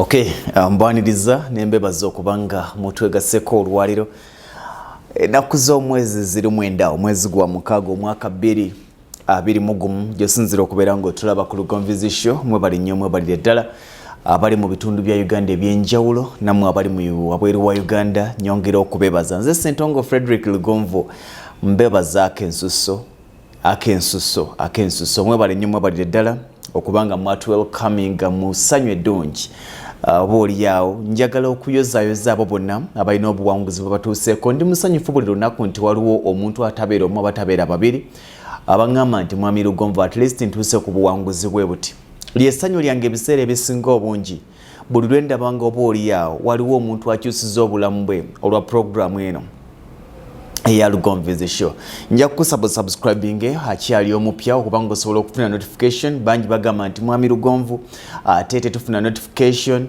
Okay, mbwaniriza nembebaza okubanga mutwegaseko olwaliro. Ennaku z'omwezi ziri 9 omwezi gwa mukaaga omwaka 2021 gyosinzira okubeera ng'otulaba ku Lugonvu show mwebali nnyo mwebalire ddala abali mu bitundu bya Uganda eby'enjawulo nammwe abali mu wabweru wa Uganda nyongera okubebaza. Nze Ssentongo Frederick Lugonvu mbebaza akensuso mwebali nnyo mwebalire ddala okubanga mwatu welcoming musanyu eddungi. Bw'olyawo njagala okuyozayoza abo bonna abalina obuwanguzi bwe batuuseeko. Ndi musanyufu buli lunaku nti waliwo omuntu atabeera omu abatabeera babiri abaŋŋamba nti mwami Lugonvu at least ntuuse ku buwanguzi bwe buti. Lyessanyu lyange ebiseera ebisinga obungi buli lwe ndabanga oboolyawo waliwo omuntu akyusiza obulamu bwe olwa programu eno eya Lugonvu show. Nja kukusaba subscribing akyali omupya okubanga osobola okufuna notification. Bangi bagamba nti mwami Lugonvu tete tufuna notification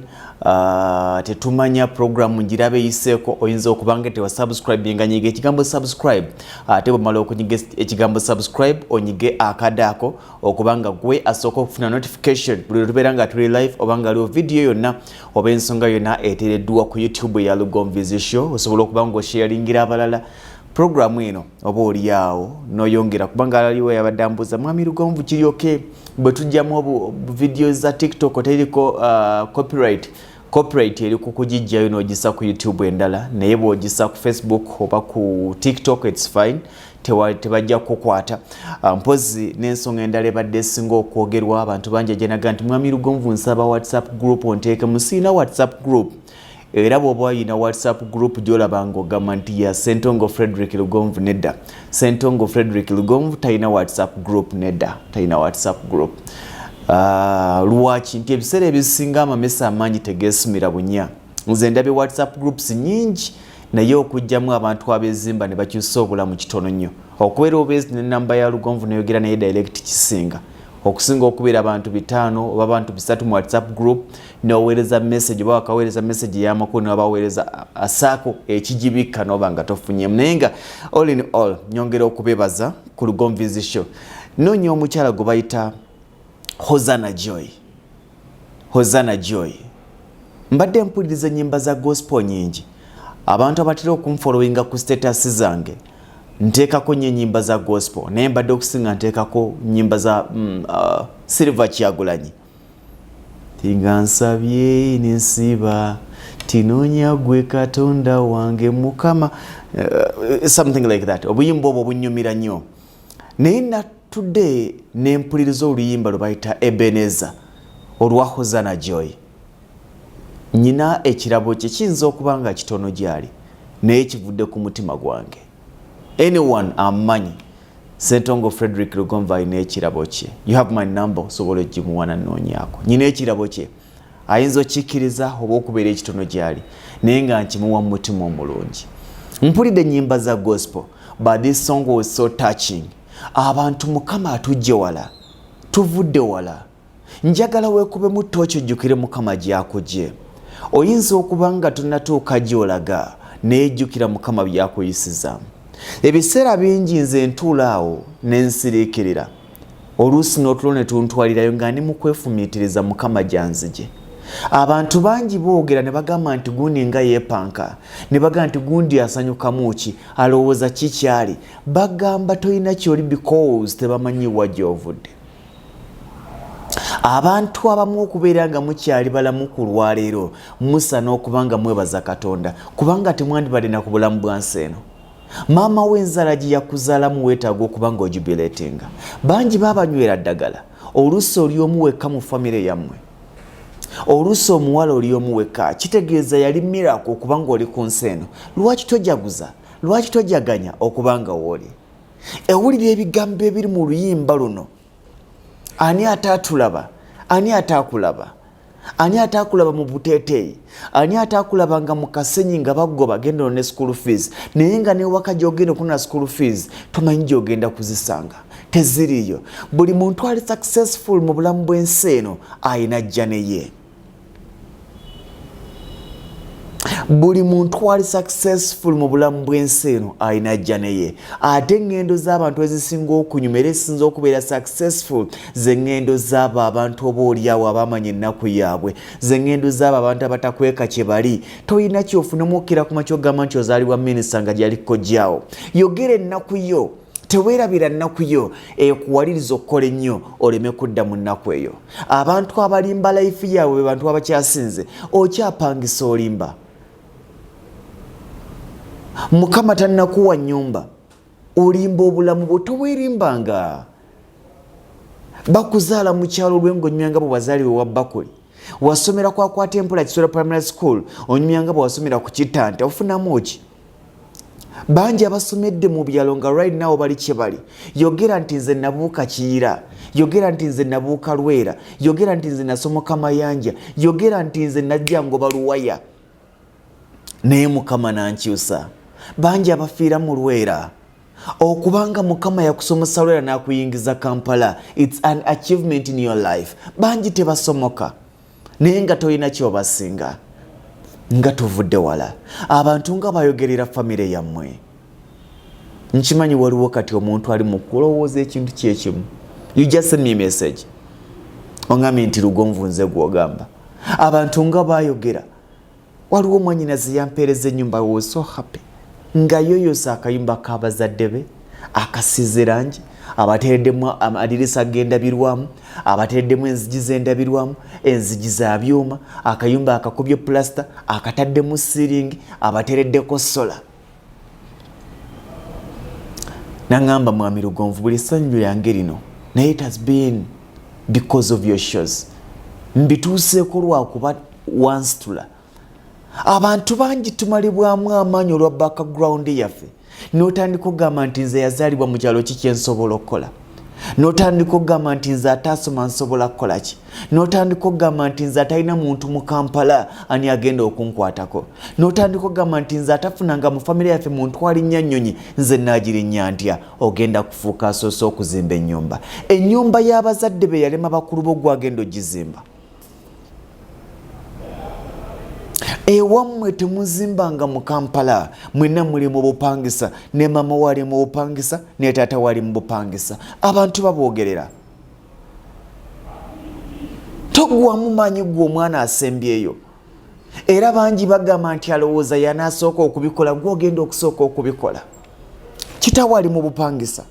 tetumanya programu njirabe yiseeko oyinza okubanga tewa subscribing nyige ekigambo subscribe ate bw'omala okunyiga ekigambo subscribe onyige akadako okubanga gwe asooka okufuna notification buli lwe tubeera nga tuli live obanga aliwo video yonna oba ensonga yonna eteereddwa ku YouTube ya Lugonvu show osobola okubanga osharingira abalala programu eno oba olyawo noyongera kubanga aliwo yabadde ambuuza mwami Lugonvu kiri okay bwe tujjamu video za TikTok oteriko copyright eri kukujijjayo n'ogisa ku YouTube endala naye bw'ogisa ku Facebook oba ku TikTok it's fine tebajja kukwata. Mpozi n'ensonga endala ebadde esinga okwogerwa abantu bangi ajenaga nti mwami Lugonvu nsaba WhatsApp group onteeke musiina WhatsApp group. Era bw'oba yina WhatsApp group gy'olabanga ogamba nti ya Ssentongo Frederick Lugonvu nedda. Ssentongo Frederick Lugonvu talina WhatsApp group nedda. Talina WhatsApp group. Lwaki nti ebiseera ebisinga amamesa amangi tegeesimira bunya. Nze ndabye WhatsApp groups nyingi naye okujjamu abantu abezimba ne bakyusa obulamu kitono nnyo. Okubeera obeezi n'ennamba ya Lugonvu nayogera naye direct kisinga. Okusinga okubeera abantu 5 oba abantu 3 mu WhatsApp group n'oweereza message oba wakaweereza message y'amakulu ne baweereza asaako ekigibikka n'oba nga tofunye. Naye nga all in all nyongera okubebaza ku Lugonvu show. Noonya omukyala gwe bayita Hozana Joy. Mbadde mpuliriza ennyimba za gospel nyingi. Abantu abatera okumfollowinga ku status zange nteekako nnyo ennyimba za gospel naye mbadde okusinga nteekako nnyimba za Silver Kyagulanyi. Tinga nsabye nensiba tinoonya gwe Katonda wange Mukama, something like that. Obuyimba obwo bunnyumira nnyo naye natudde nempuliriza oluyimba lwe bayita Ebeneza olwa Hozana Joy. Nyina ekirabo kye kiyinza okuba nga kitono gyali naye kivudde ku mutima gwange. Anyone amanyi Ssentongo Frederick Lugonvu alina ekirabo kye. You have my number osobola ogimuwana nnoonyaako. Nyina ekirabo kye ayinza okikkiriza oba okubeera ekitono gyali naye nga nkimuwa mu mutima omulungi. Mpulidde ennyimba za gospel but this song was so touching. Abantu Mukama atujje wala tuvudde wala. Njagala weekubemu ttooki ojjukire Mukama gy'akugye. Oyinza okuba nga tonnatuuka gy'olaga naye jjukira Mukama by'akuyisizaamu. Ebiseera bingi nze ntuula awo n'ensiriikirira oluusi n'otulo ne tuntwalirayo nga ndi mu kwefumiitiriza Mukama gyanzigye. Abantu bangi boogera ne bagamba nti gundi nga yeepanka ne bagamba nti gundi asanyukamu ki alowooza kikyali. Bagamba toyina kyoli because tebamanyi wa gy'ovudde. Abantu abamu okubeera nga mukyali balamu ku lwaleero musaana okuba nga mwebaza Katonda kubanga temwandibadde na ku bulamu bwa nsi eno. Maama w'enzala gye yakuzaalamu weetaaga okuba nga ojubileetinga. Bangi baabanywera ddagala oluusi oli omu wekka mu famire yammwe. Oluusi omuwala oli omu wekka kitegeeza yali miracle okuba nga oli ku nsi eno. Lwaki tojaguza? Lwaki tojaganya okuba nga wooli? Ewulira ebigambo ebiri mu luyimba luno. Ani ataatulaba? Ani ataakulaba? Ani ataakulaba mu buteeteeyi? Ani ataakulaba nga mu kasenyi nga bagoba genda ne school fees naye nga newaka gy'ogenda okufuna school fees tomanyi gy'ogenda kuzisanga teziriyo. Buli muntu ali successful mu bulamu bw'ensi eno ayina ajja neye. buli muntu ali successful mu bulamu bw'ensi eno alina ajja naye ate engendo z'abantu ezisinga okunyuma era ezisinza okubeera successful z'engendo z'abo abantu obaolyawo abamanya ennaku yaabwe z'engendo z'abo abantu abatakweka kye bali tolina kyofunamu okkira ku makya ogamba nti ozaalibwa minisita nga gyali kkojjaawo yogera ennaku yo teweerabira nnaku yo ekuwaliriza okukola ennyo oleme kudda mu nnaku eyo abantu abalimba life yaabwe be bantu abakyasinze okyapangisa olimba Mukama tannakuwa nnyumba olimba obulamu bwo toweerimbanga bakuzaala mu kyalo lwengo onywanga bwe wazaalibwe wa Bakuli wasomera kwa Temple Kisoro Primary School onywanga bwe wasomera ku Kitante ofunamu ki bangi abasomedde mu byalo nga right now bali kye bali yogera nti nze nabuuka Kiyira yogera nti nze nabuuka Lwera yogera nti nze nasomoka Mayanja yogera nti nze najja Ngoba Luwaya naye Mukama nankyusa bangi abafiira mu Lwera okubanga Mukama yakusomesa Lwera n'akuyingiza Kampala it's an achievement in your life bangi tebasomoka naye nga tolina kyobasinga nga tuvudde wala abantu nga bayogerera famire yammwe nkimanyi waliwo kati omuntu ali mu kulowooza ekintu kyekimu you just send me a message ongamye nti Lugonvu nze gw'ogamba abantu nga bayogera waliwo mwanyinazi yampeereza ennyumba was so happy nga yoyosa akayumba k'abazadde be akasize rangi abatereddemu amadirisa g'endabirwamu abatereddemu enzigi z'endabirwamu enzigi za byuma akayumba akakubye plasta akataddemu siringi abatereddeko sola nangamba mwami Lugonvu buli ssanyu lyange lino naye it has been because of your shows mbituuseeko lwakuba wansitula abantu bangi tumalibwamu amaanyi olwa background yaffe n'otandika okugamba nti nze yazaalibwa mu kyalo ki kyensobola okukola n'otandika okugamba nti nze ataasoma nsobola kukola ki n'otandika okugamba nti nze atalina muntu mu Kampala ani agenda okunkwatako n'otandika okugamba nti nze atafunanga mu famire yaffe muntu alinnya Nnyonyi nze naagirinnya ntya ogenda kufuuka asoose okuzimba ennyumba y'abazadde be yalema bakulu bo gwagenda ogizimba ewammwe temuzimbanga mu Kampala mwenna muli mu bupangisa ne mama wali mu bupangisa ne taata wali mu bupangisa abantu baboogerera togwamu maanyi gwe omwana asembyeyo era bangi bagamba nti alowooza yanaasooka okubikola gw'ogenda okusooka okubikola kitaawe wali mu bupangisa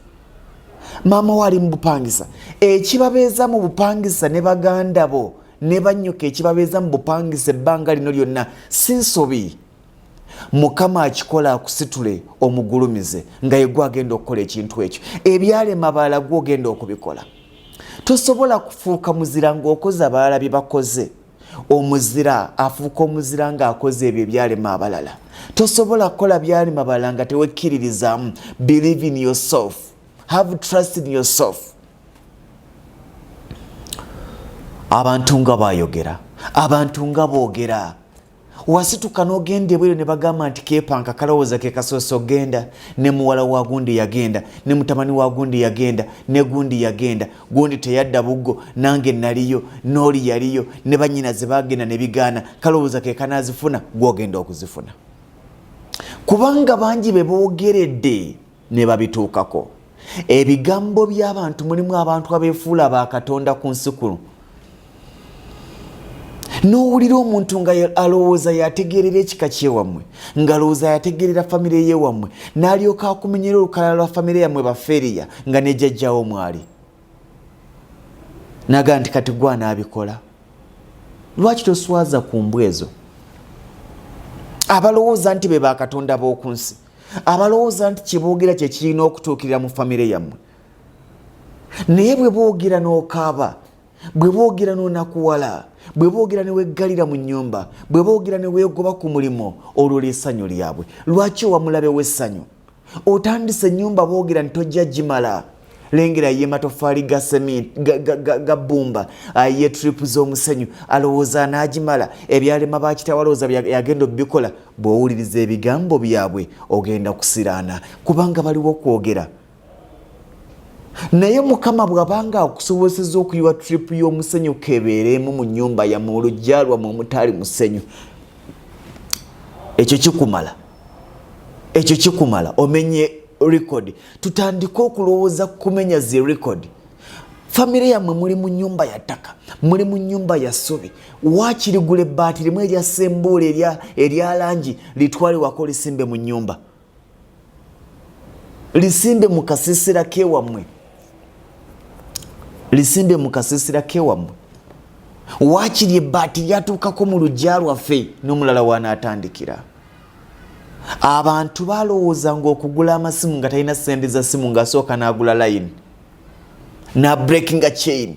maama wali mu bupangisa ekibabeeza mu bupangisa ne baganda bo ne bannyoka ekibabeeza mu bupangisa ebbanga lino lyonna si nsobi Mukama akikola akusitule omugulumize nga ye gwagenda okukola ekintu ekyo ebyalema abalala gwogenda okubikola tosobola kufuuka muzira ng'okoze abalala bye bakoze omuzira afuuka omuzira ng'akoze ebyo ebyalema abalala tosobola kukola byalema abalala nga tewekkiririzaamu believe in yourself have trust in yourself abantu nga bayogera abantu nga boogera wasituka n'ogenda ebweru ne bagamba nti keepanka kalowooza ke kasoose ogenda ne muwala wa gundi yagenda ne mutamani wa gundi yagenda ne gundi yagenda gundi teyadda buggo nange naliyo n'oli yaliyo ne bannyinaze bagenda ne bigaana kalowooza ke kanaazifuna gw'ogenda okuzifuna kubanga bangi be boogeredde ne babituukako ebigambo by'abantu mulimu abantu abeefuula ba Katonda ku nsi kuno n'owulira omuntu nga alowooza yategeerera ekika kyewammwe ng'alowooza yategeerera famire yewammwe n'alyoka akumenyera olukalala lwa famire yammwe baferiya nga ne jjajjawo mwali naga nti kati gwe anaabikola lwaki toswaza ku mbwa ezo abalowooza nti be bakatonda b'oku nsi abalowooza nti kye boogera kye kirina okutuukirira mu famire yammwe naye bwe boogera n'okaaba bwe boogera n'onakuwala bwe boogera ne weggalira mu nnyumba bwe boogera ne weegoba ku mulimo olwo ly'essanyu lyabwe lwaki wamulabe w'essanyu otandise ennyumba boogera nti tojja gimala lengera ye matofaali ga bbumba ye tripu z'omusenyu alowooza anaagimala ebyalema bakitawalowooza yagenda obikola bw'owuliriza ebigambo byabwe ogenda kusiraana kubanga baliwo okwogera naye Mukama bw'abanga akusobozesa okuyiwa tripu y'omusenyu kebeeremu mu nnyumba yammwe olujja lwammwe omutali musenyu ekyo kikumala omenye record. Tutandika okulowooza kumenya zi record. Famire yammwe muli mu nyumba ya ttaka, muli mu nyumba ya ssubi, waakiri gula ebbaati limu erya ssembuula erya langi litwale wako lisimbe mu nyumba, lisimbe mu kasiisira kewammwe, lisimbe mu kasiisira kewammwe. Waakiri ebbaati lyatuukako mu luggya lwaffe n'omulala wanaatandikira. Abantu balowooza ng'okugula amasimu nga talina ssente za simu ng'asooka n'agula line na breaking a chain.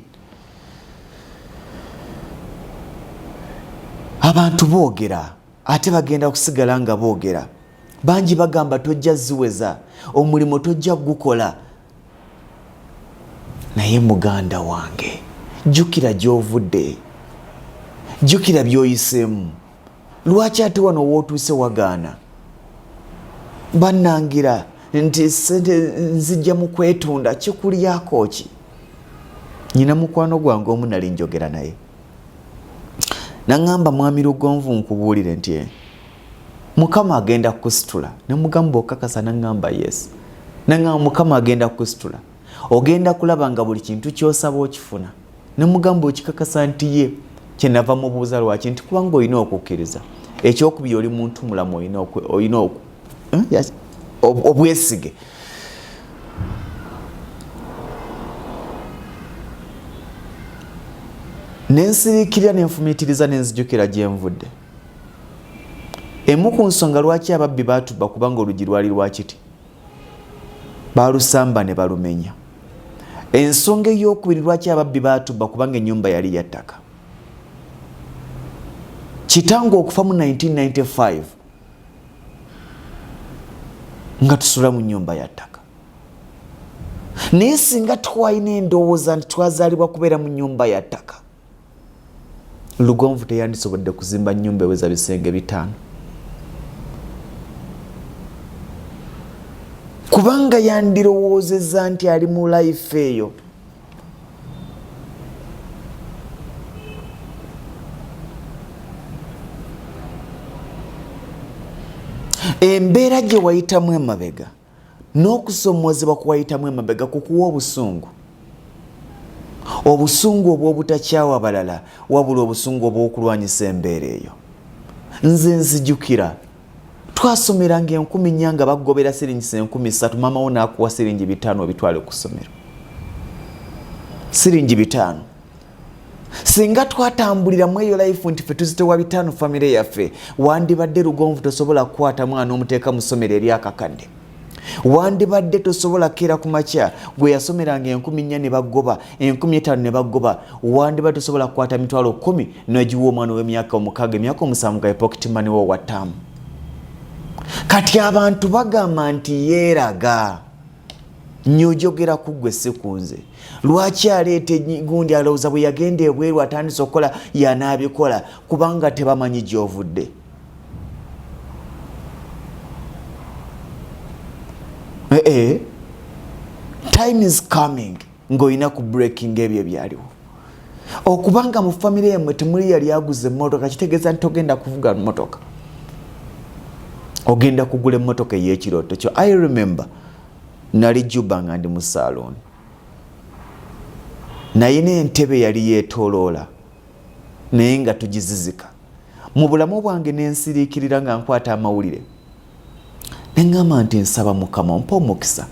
Abantu boogera ate bagenda kusigala nga boogera. Bangi bagamba tojja ziweza, omulimo tojja gukola. Naye muganda wange, jjukira gy'ovudde, jjukira by'oyiseemu. Lwaki ate wano wootuuse wagaana? Bannangira nti sente nzijja mu kwetunda, kikulyako ki? Nyina mukwano gwange omu nali njogera naye, naŋŋamba mwami Lugonvu nkubuulire nti Mukama agenda kusitula. Ne mugamba okakasa? Naŋŋamba yes. Naŋŋamba Mukama agenda kusitula, ogenda kulaba nga buli kintu ky'osaba okifuna. Ne mugamba okikakasa nti ye? Kyenava mubuuza lwaki, nti kubanga olina okukkiriza. Ekyokubiri oli muntu mulamu, olina obwesige. Nensiriikirira nenfumiitiriza nenzijukira gye nvudde. Emu ku nsonga lwaki ababbi baatubba kubanga oluggi lwali lwakiti, balusamba ne balumenya. Ensonga ey'okubiri lwaki ababbi baatubba kubanga ennyumba yali ya ttaka. Kitange okufa mu 1995 nga tusula mu nnyumba ya ttaka. Naye singa twalina endowooza nti twazaalibwa kubeera mu nnyumba ya ttaka, Lugonvu teyandisobodde kuzimba nnyumba eweza bisenge 5. Kubanga yandirowoozezza nti ali mu life eyo. Embeera gye wayitamu emabega n'okusomoozebwa kuwayitamu emabega kukuwa obusungu. Obusungu obw'obutakyawa balala, wabula obusungu obw'okulwanyisa embeera eyo. Nze nzijukira twasomeranga 10,000 nga bagobera siringi 3,000, maama wo n'akuwa siringi 5 obitwale ku ssomero. Siringi 5. Singa twatambulira mu eyo life nti ffe tuzitewa 5 famire yaffe, wandibadde Lugonvu tosobola kukwata mwana omuteeka mu ssomero eryakakadde. Wandibadde tosobola kera ku makya gwe yasomeranga 4,000 ne bagoba, 5,000 ne bagoba. Wandibadde tosobola kukwata 10,000 n'ogiwa omwana w'emyaka 6, emyaka 7 ga pocket money wo watamu. Kati abantu bagamba nti yeeraga, nyojogera ku ggwe si kunze. Lwaki aleeta gundi alowooza bwe yagenda ebweru atandise okukola yanaabikola kubanga tebamanyi gy'ovudde. Time is coming ng'olina ku breaking ebyo byaliwo. Okubanga mu famire yemmwe temuli yali aguze emmotoka, kitegeeza nti togenda kuvuga mmotoka, ogenda kugula emmotoka ey'ekirooto kyo. I remember nali Juba nga ndi mu salon, naye n'entebe yali yeetooloola naye nga tugizizika. Mu bulamu bwange nensiriikirira nga nkwata amawulire, neŋŋamba nti nsaba Mukama ompa omukisa.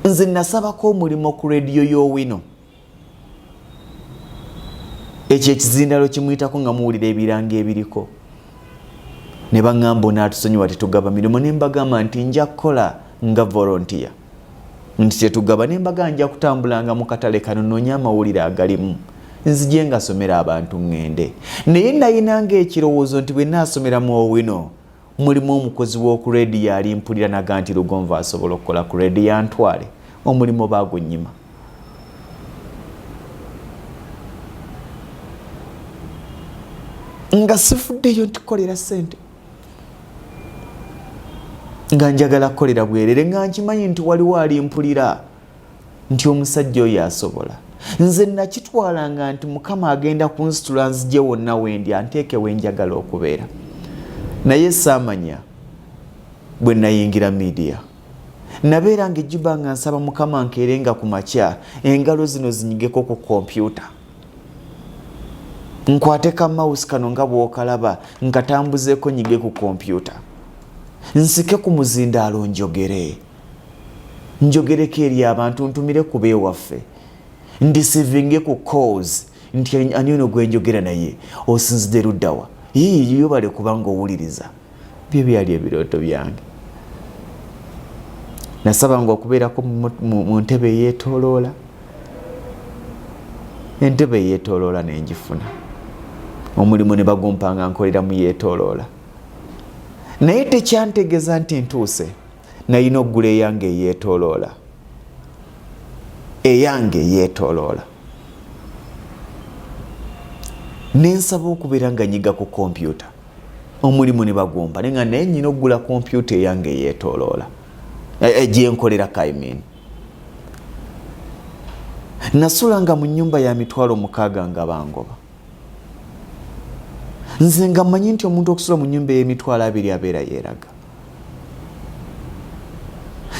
Nze nasabako omulimu ku rediyo y'Owino, ekyo ekizindalo kimuyitako nga muwulira ebiranga ebiriko. Ne baŋŋamba onaatusonyiwa tetugaba mirimu, ne mbagamba nti nja kukola nga volunteer, nti tetugaba. Ne mbagamba nja kutambulanga mu katale kano noonye amawulire agalimu, nzije ngasomera abantu ŋŋende. Naye nayinanga ekirowoozo nti bwe naasomera mu Owino mulimu omukozi w'oku rediyo alimpulira naga nti Lugonvu asobola okukola ku rediyo antwale, omulimu baagunnyima. Nga sifuddeyo ntikolera ssente, nga njagala kukolera bwerere, nga nkimanyi nti waliwo alimpulira nti omusajja oyo asobola. Nze nakitwalanga nti Mukama agenda kunsitula nzije wonna wendi anteeke we njagala okubeera. naye saamanya bwe nayingira media nabeera ng'ejjuba nga nsaba Mukama nkeerenga ku makya engalo zino zinyigeko ku kompyuta nkwate ka mouse kano nga bw'okalaba nkatambuzeeko nyige ku kompyuta nsike ku muzindaalo njogereko eri abantu ntumire ku beewaffe ndisivinge ku calls nti ani ono gwe njogera naye osinzidde luddawa yiyo bale kubanga owuliriza byo byali ebirooto byange nasabanga okubeerako mu ntebe eyeetooloola entebe eyeetooloola nenjifuna omulimu ne bagumpanga nkolera mu yeetooloola naye tekyantegeeza nti ntuuse nalina okugula eyange eyeetooloola nensaba okubeera nga nyiga ku kompyuta omulimu ne bagumpa naye nga naye nyina okugula kompyuta eyange eyeetooloola egyenkolera kaimin nasulanga mu nnyumba ya 6,000 nga bangoba nze nga mmanyi nti omuntu okusula mu nnyumba y'2,000 abeera yeeraga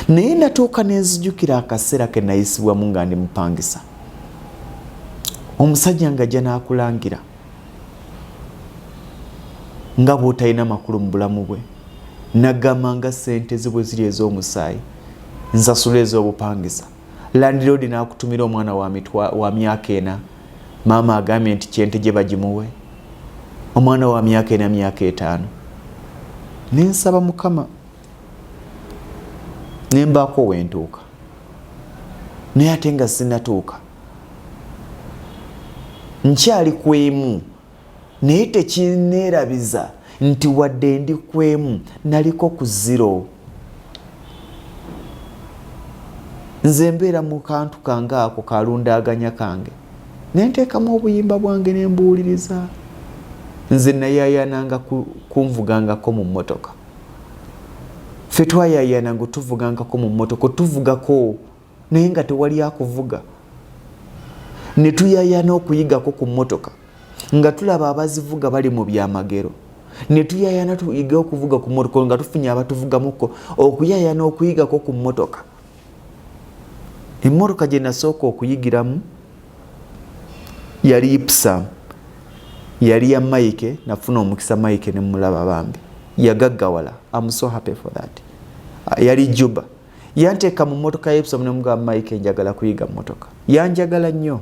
naye natuuka nenzijukira akaseera ke nayisibwamu nga ndi mupangisa omusajja ng'ajja n'akulangira nga bw'otalina makulu mu bulamu bwe nagamba nga ssente ze bwe ziri ez'omusaayi nsasula ez'obupangisa landiroodi n'akutumira omwana wa myaka 4 maama agambye nti kyente gye bagimuwe omwana wa myaka 4 myaka 5 nensaba Mukama nembaako wentuuka naye ate nga sinatuuka nkyali kwemu naye tekineerabiza nti wadde ndi kwemu naliko ku 0 nze mbeera mu kantu kange ako kalundaaganya kange nenteekamu obuyimba bwange nembuwuliriza nze nayayananga kunvugangako mu mmotoka ffe twayayananga tuvugangako mu mmotoka tuvugako naye nga tewali akuvuga ne tuyayana okuyigako ku mmotoka nga tulaba abazivuga bali mu byamagero ne tuyayana tuyiga okuvuga ku mmotoka nga tufunye abatuvugamuko okuyayana okuyigako ku mmotoka emmotoka gye nasooka okuyigiramu yali Ipsam yali ya Mike nafuna omukisa Mike ne mulaba bambi yagaggawala. I'm so happy for that. Yali Juba yanteeka mu mmotoka y'Ipsam ne mugamba Mike njagala kuyiga mmotoka yanjagala nnyo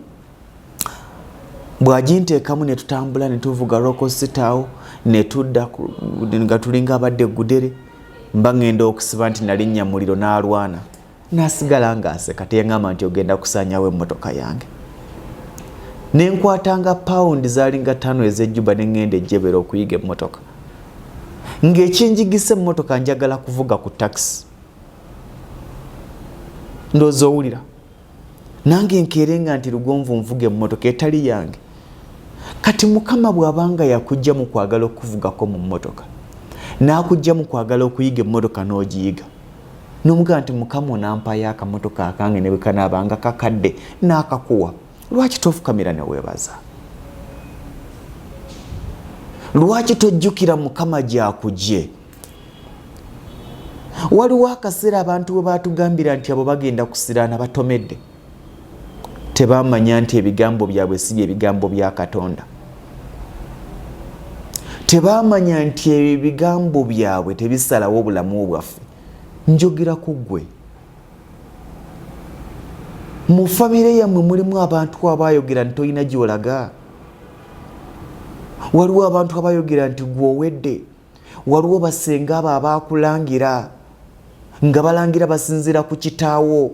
bw'aginteekamu ne tutambula ne tuvuga Local Sitaawo ne tudda nga tulinga abadde Gudere mba ngenda okusiba nti nalinnya muliro n'alwana nasigala ng'aseka teyaŋŋamba nti ogenda kusaanyawo emmotoka yange nenkwatanga paundi zaalinga 5 ez'ejjuba ne ŋŋenda ejjebera okuyiga emmotoka ng'ekinjigisa emmotoka njagala kuvuga ku taxi ndowooza owulira nange nkeerenga nti Lugonvu nvuga emmotoka etali yange kati Mukama bw'abanga yakujja mu kwagala okuvugako mu mmotoka n'akujja mu kwagala okuyiga emmotoka n'ogiyiga n'omugamba nti Mukama onampayo akamotoka akange ne bwe kanaabanga kakadde n'akakuwa lwaki tofukamira ne weebaza lwaki tojjukira Mukama gy'akugye waliwo akaseera abantu bwe baatugambira nti abo bagenda kusiraana batomedde tebamanya nti ebigambo byabwe si ebigambo bya Katonda tebamanya nti ebigambo byabwe tebisalawo obulamu bwaffe njogera ku ggwe mu famire yammwe mulimu abantu abayogera nti tolina gy'olaga waliwo abantu abayogera nti gw'owedde waliwo basenga abo abaakulangira nga balangira basinzira ku kitaawo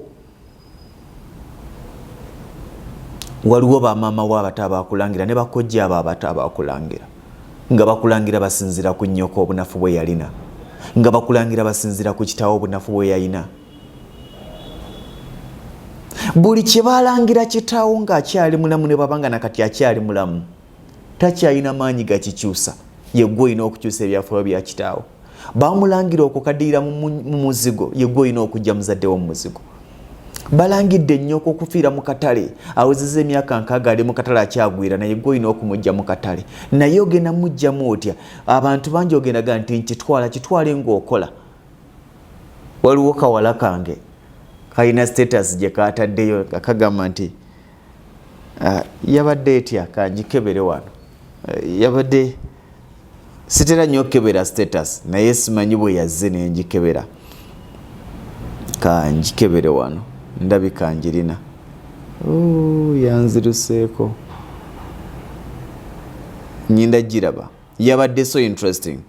waliwo bamaama wo abato abaakulangira ne bakojja abo abato abaakulangira nga bakulangira basinzira ku nnyoko obunafu bwe yalina nga bakulangira basinzira ku kitaawo obunafu bwe yalina buli kye balangira kitaawo ng'akyali mulamu ne babanga nakati akyali mulamu takyalina maanyi gakikyusa yeggwe olina okukyusa ebyafaayo bya kitaawo bamulangira okukaddirira mu muzigo yeggwe olina okujja muzadde wo mu muzigo balangidde nnyoko okufiira mu katale awezezza emyaka nkaaga ali mu katale akyagwira naye gwe olina okumujja mu katale naye ogenda mujjamu otya abantu bangi ogendaga nti kitwale ng'okola waliwo kawala kange kalina status gye kataddeyo kagamba nti yabadde etya kanjikebere wano yabadde sitera nnyo okukebera status naye simanyi bwe yazze nenjikebera kanjikebere wano ndabika njirina yanziruseeko nyinda giraba yabadde so interesting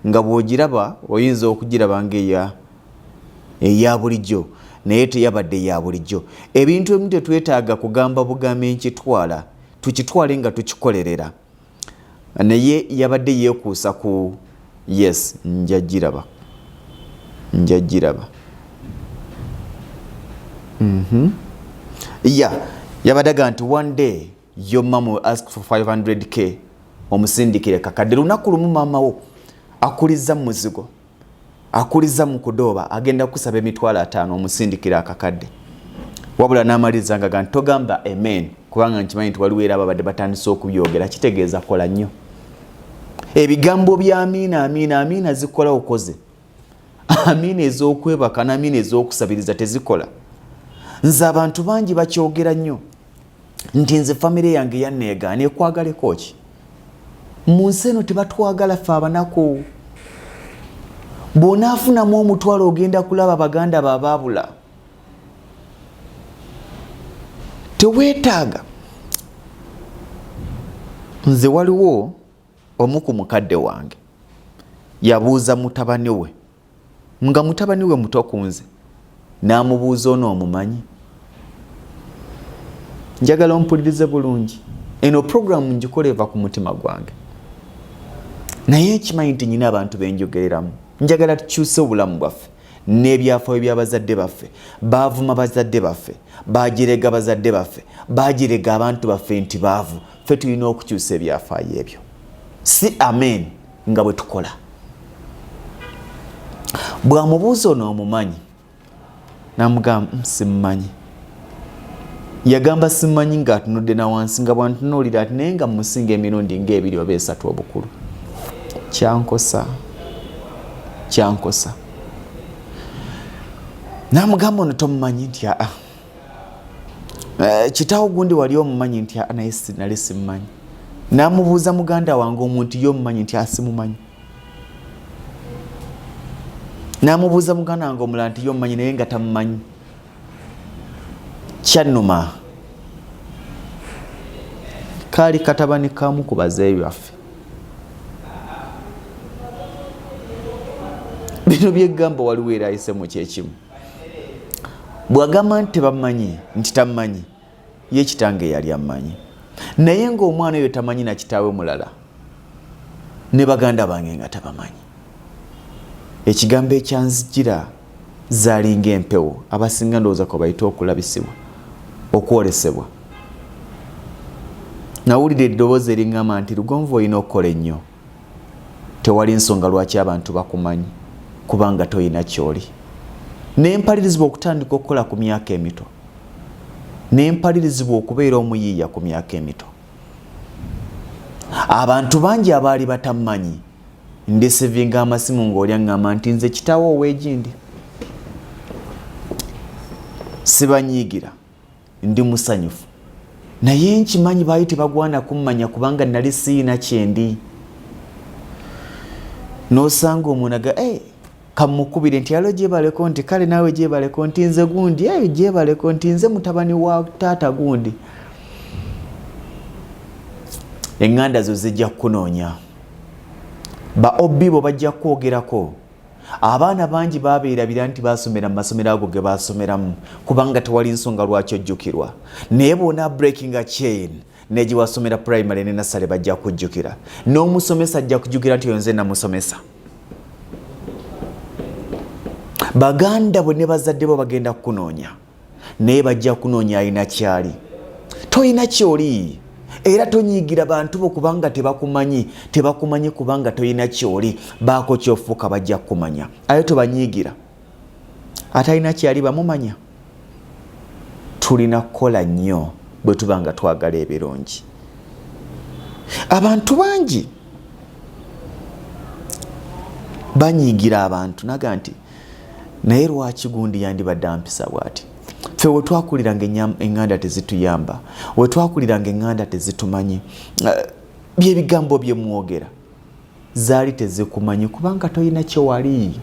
nga bw'ogiraba oyinza okugiraba ng'eya bulijjo naye teyabadde ya bulijjo ebintu ebimu tetwetaaga kugamba bugambe nkitwala tukitwale nga tukikolerera naye yabadde yeekuusa ku yes njagiraba yabadaga nti one day your mom will ask for 500k omusindikire kakadde lunaku lumu maama wo akuliza mu muzigo akuliza mu kudooba agenda kusaba emitwalo 5 omusindikire akakadde wabula n'amaliriza nga togamba amen kubanga nkimanyi nti waliwo era ababadde batandise okubyogera kitegeeza kola nnyo ebigambo bya amiina zikola okoze amiina ez'okwebaka n'amiina ez'okusabiriza tezikola nze abantu bangi bakyogera nnyo nti nze famire yange yanneegaana ekwagaleko ki mu nsi eno tebatwagala ffe abanaku bw'onaafunamu omutwalo ogenda kulaba baganda baababula teweetaaga nze waliwo omu ku mukadde wange yabuuza mutabani we nga mutabani we muto ku nze n'amubuuza onoomumanyi njagala ompulirize bulungi eno programu njikola eva ku mutima gwange naye ekimanyi nti nyina abantu benjogereramu njagala tukyuse obulamu bwaffe n'ebyafaayo by'abazadde baffe baavuma bazadde baffe baagirega bazadde baffe baagirega abantu baffe nti baavu ffe tulina okukyusa ebyafaayo ebyo si amen nga bwe tukola bw'amubuuza onoomumanyi n'amugamba simmanyi yagamba simmanyi ng'atunudde na wansi nga bwantunuulira ati naye nga mmusinga emirundi ng'ebiri oba esatu obukulu kyankosa n'amugamba ono tomumanyi nti kitaawo gundi wali omumanyi nti naye nali simmanyi n'amubuuza muganda wange omuntu ye omumanyi nti asimumanyi n'amubuuza muganda wange omulala nti ye omumanyi naye nga tamumanyi kyannuma kaali katabani kamu ku bazeeyi baffe bino byegamba waliwo era ayise mu kyekimu bw'agamba nti tebamanyi nti tamanyi ye kitange yali amanyi naye ng'omwana oyo tamanyi na kitaawe mulala ne baganda bange nga tabamanyi ekigambo ekyanzijira zaalinga empewo abasinga ndowooza ko bayita okulabisibwa okwolesebwa nawulira eddoboozi eriŋŋamba nti Lugonvu olina okukola ennyo tewali nsonga lwaki abantu bakumanyi kubanga toyina kyoli nempalirizibwa okutandika okukola ku myaka emito nempalirizibwa okubeera omuyiiya ku myaka emito abantu bangi abaali batamanyi ndesevinga amasimu ng'oli aŋŋamba nti nze kitaawo ow'egindi sibanyiigira ndi musanyufu naye nkimanyi baali tebagwana kummanya kubanga nali siina kyendi n'osanga omunaga kamukubire nti yalo gyebaleko nti kale naawe gyebaleko nti nze gundi gyebaleko nti nze mutabani wa taata gundi eŋŋanda zo zijja kukunoonya ba obbibo bajja kwogerako abaana bangi babeerabira nti basomera mu masomero ago ge basomeramu kubanga tewali nsonga lwaki ojjukirwa naye bona breaking a chain neji wasomera primary ne nasale bajja kujjukira n'omusomesa ajja kujjukira nti yonze namusomesa baganda bwe ne bazadde bo bagenda kukunoonya naye bajja kunoonya alina kyali toyina kyoli era tonyiigira bantu bo kubanga tebakumanyi kubanga toyina kyoli baako kyofuuka bajja kukumanya aye tobanyiigira ate alina kyali bamumanya tulina kukola nnyo bwe tuba nga twagala ebirungi. Abantu bangi banyiigira abantu naga nti naye lwaki gundi yandibadde ampisa bw'ati. Ffe we twakuliranga eŋŋanda tezituyamba, we twakuliranga eŋŋanda tezitumanyi, byebigambo bye mwogera zaali tezikumanyi kubanga toyina kye wali.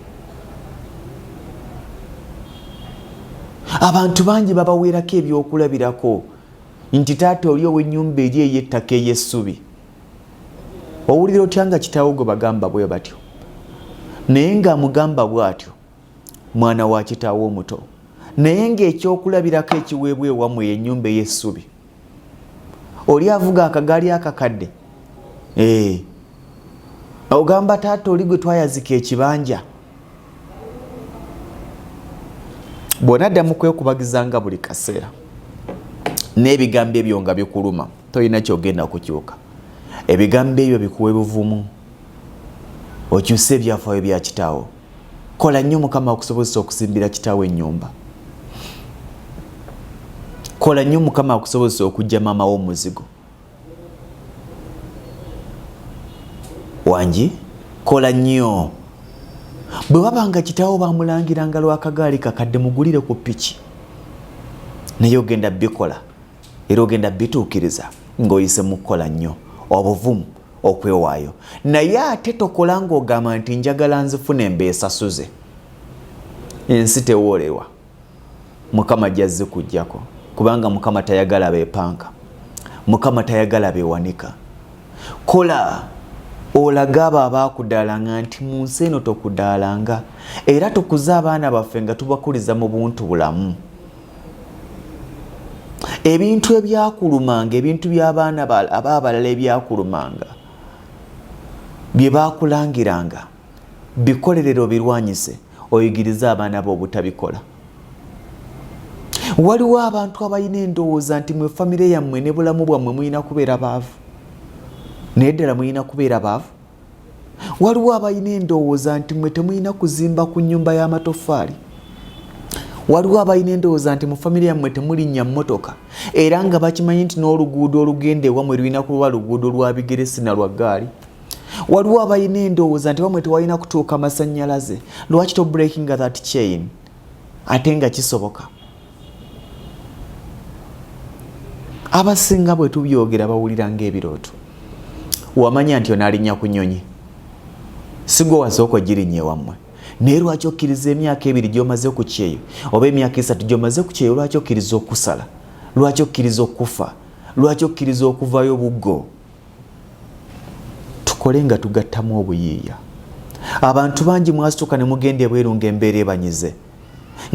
Abantu bangi babaweerako ebyokulabirako nti taata oli ow'ennyumba eri ey'ettaka ey'essubi. Owulira otya nga kitaawo gwe bagamba bwe batyo? Naye ng'amugamba bw'atyo mwana wa kitaawo omuto, naye ng'ekyokulabirako ekiweebwa ewammwe y'ennyumba ey'essubi. Oli avuga akagaali akakadde, ogamba taata oli gwe twayazika ekibanja. Bw'onaddamu kwekubagizanga buli kaseera n'ebigambo ebyo nga bikuluma, tolina kyogenda kukyuka. Ebigambo ebyo bikuwe buvumu, okyuse ebyafaayo bya kitaawo. Kola nnyo Mukama akusobozesa okuzimbira kitaawo ennyumba. Kola nnyo Mukama akusobozesa okujja maama wo omuzigo. Wangi, kola nnyo. Bwe wabanga kitaawo bamulangiranga lw'akagaali kakadde mugulire ku piki, naye ogenda bikola era ogenda bituukiriza ng'oyise mu kukola nnyo, obuvumu, okwewaayo. Naye ate tokola ng'ogamba nti njagala nzifuna embeesasuze. Ensi tewoolerwa, Mukama jazze kujjako kubanga Mukama tayagala beepanka, Mukama tayagala beewanika. Kola olaga abo abaakudaalanga nti mu nsi eno tokudaalanga, era tukuze abaana baffe nga tubakuliza mu buntu bulamu. Ebintu ebyakulumanga, ebintu by'abaana abaabalala ebyakulumanga bye baakulangiranga, bikolerero birwanyise, oyigirize abaana bo obutabikola. Waliwo abantu abalina endowooza nti mwe famire yammwe ne bulamu bwammwe mulina kubeera baavu, naye ddala mulina kubeera baavu. Waliwo abalina endowooza nti mwe temulina kuzimba ku nnyumba y'amatoffaali. Waliwo abalina endowooza nti mu famire yammwe temulinnya mmotoka, era nga bakimanyi nti n'oluguudo olugenda ewammwe lulina kuba luguudo lwa bigere si na lwa ggaali. Waliwo abalina endowooza nti bamwe tewalina kutuuka masannyalaze. Lwaki to breakinga that chain? Ate nga kisoboka. Abasinga bwe tubyogera bawulira ng'ebirooto. Wamanya nti onaalinnya ku nnyonyi, si gwe wasooka ogirinnya ewammwe. Naye lwaki okkiriza emyaka 2 gy'omaze ku kyeyo oba emyaka 3 gy'omaze ku kyeyo? Lwaki okkiriza okusala? Lwaki okkiriza okufa? Lwaki okkiriza okuvaayo buggo? Tukole nga tugattamu obuyiiya. Abantu bangi mwasituka ne mugenda ebweru ng'embeera ebanyize,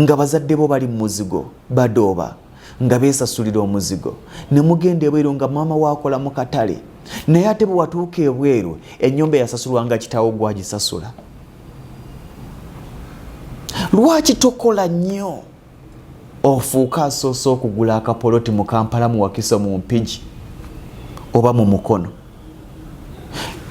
nga bazadde bo bali mu muzigo badooba, nga beesasulira omuzigo. Ne mugenda ebweru nga maama waakola mu katale, naye ate bwe watuuka ebweru ennyumba yasasulwanga kitaawo gwagisasula. Lwaki tokola nnyo ofuuka asoose okugula akapoloti mu Kampala mu Wakiso mu Mpigi oba mu Mukono?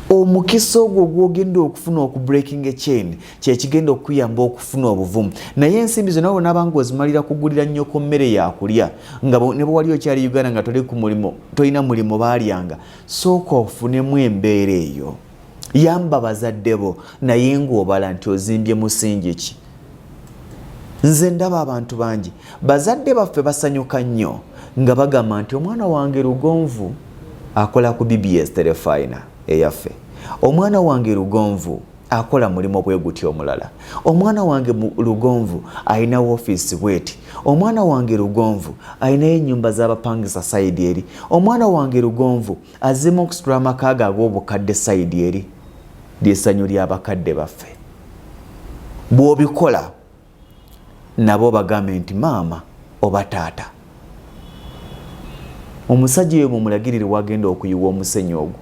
Omukisa ogwo gw'ogenda okufuna okubreaking a chain kye kigenda okuyamba okufuna obuvumu. Naye ensimbi zonna bw'onaaba ng'ozimalira kugulira nnyoko mmere yakulya, nga ne bwe wali okyali Uganda nga toli ku mulimo, tolina mulimo baalyanga, sooka ofunemu embeera eyo. Yamba bazadde bo naye ng'obala nti ozimbye musingi ki. Nze ndaba abantu bangi bazadde baffe basanyuka nnyo nga bagamba nti omwana wange Lugonvu akola ku BBS Terefina eyaffe, omwana wange Lugonvu akola mulimo bwe guti omulala, omwana wange Lugonvu alina ofiisi bweti, omwana wange Lugonvu alinayo ennyumba z'abapangisa sayidi eri, omwana wange Lugonvu azima okusitula amakaaga ag'obukadde sayidi eri. Lyessanyu ly'abakadde baffe. Bw'obikola nabo bagambe nti maama oba taata. Omusajja oyo mumulagirire wagenda okuyiwa omusenyu ogwo,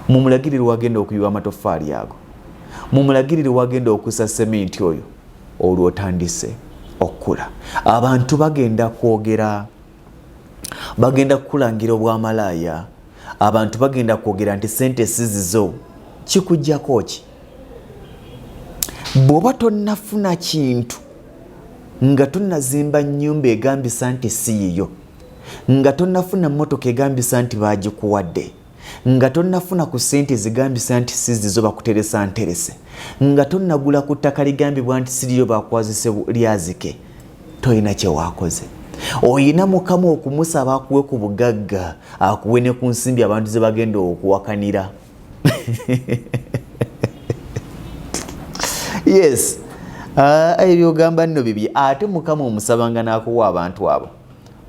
mumulagirire wagenda okuyiwa amatoffaali ago, mumulagirire wagenda okusa sementi oyo, olwo otandise okula. Abantu bagenda kwogera, bagenda kukulangira obwamalaaya, abantu bagenda kwogera nti sente sizizo. Kikujjako ki? Bw'oba tonnafuna kintu nga tonnazimba nnyumba egambisa nti si yiyo, nga tonnafuna mmotoka egambisa nti baagikuwadde, nga tonnafuna ku ssente zigambisa nti si zizo bakuteresa nterese, nga tonnagula ku ttaka ligambibwa nti siriyo bakwazise lyazike, toyina kye waakoze. Oyina Mukama okumusaba akuwe ku bugagga, akuwe ne ku nsimbi abantu ze bagenda okuwakanira. Yes, ebyogamba nno bibye, ate Mukama omusabanga n'akuwa abantu abo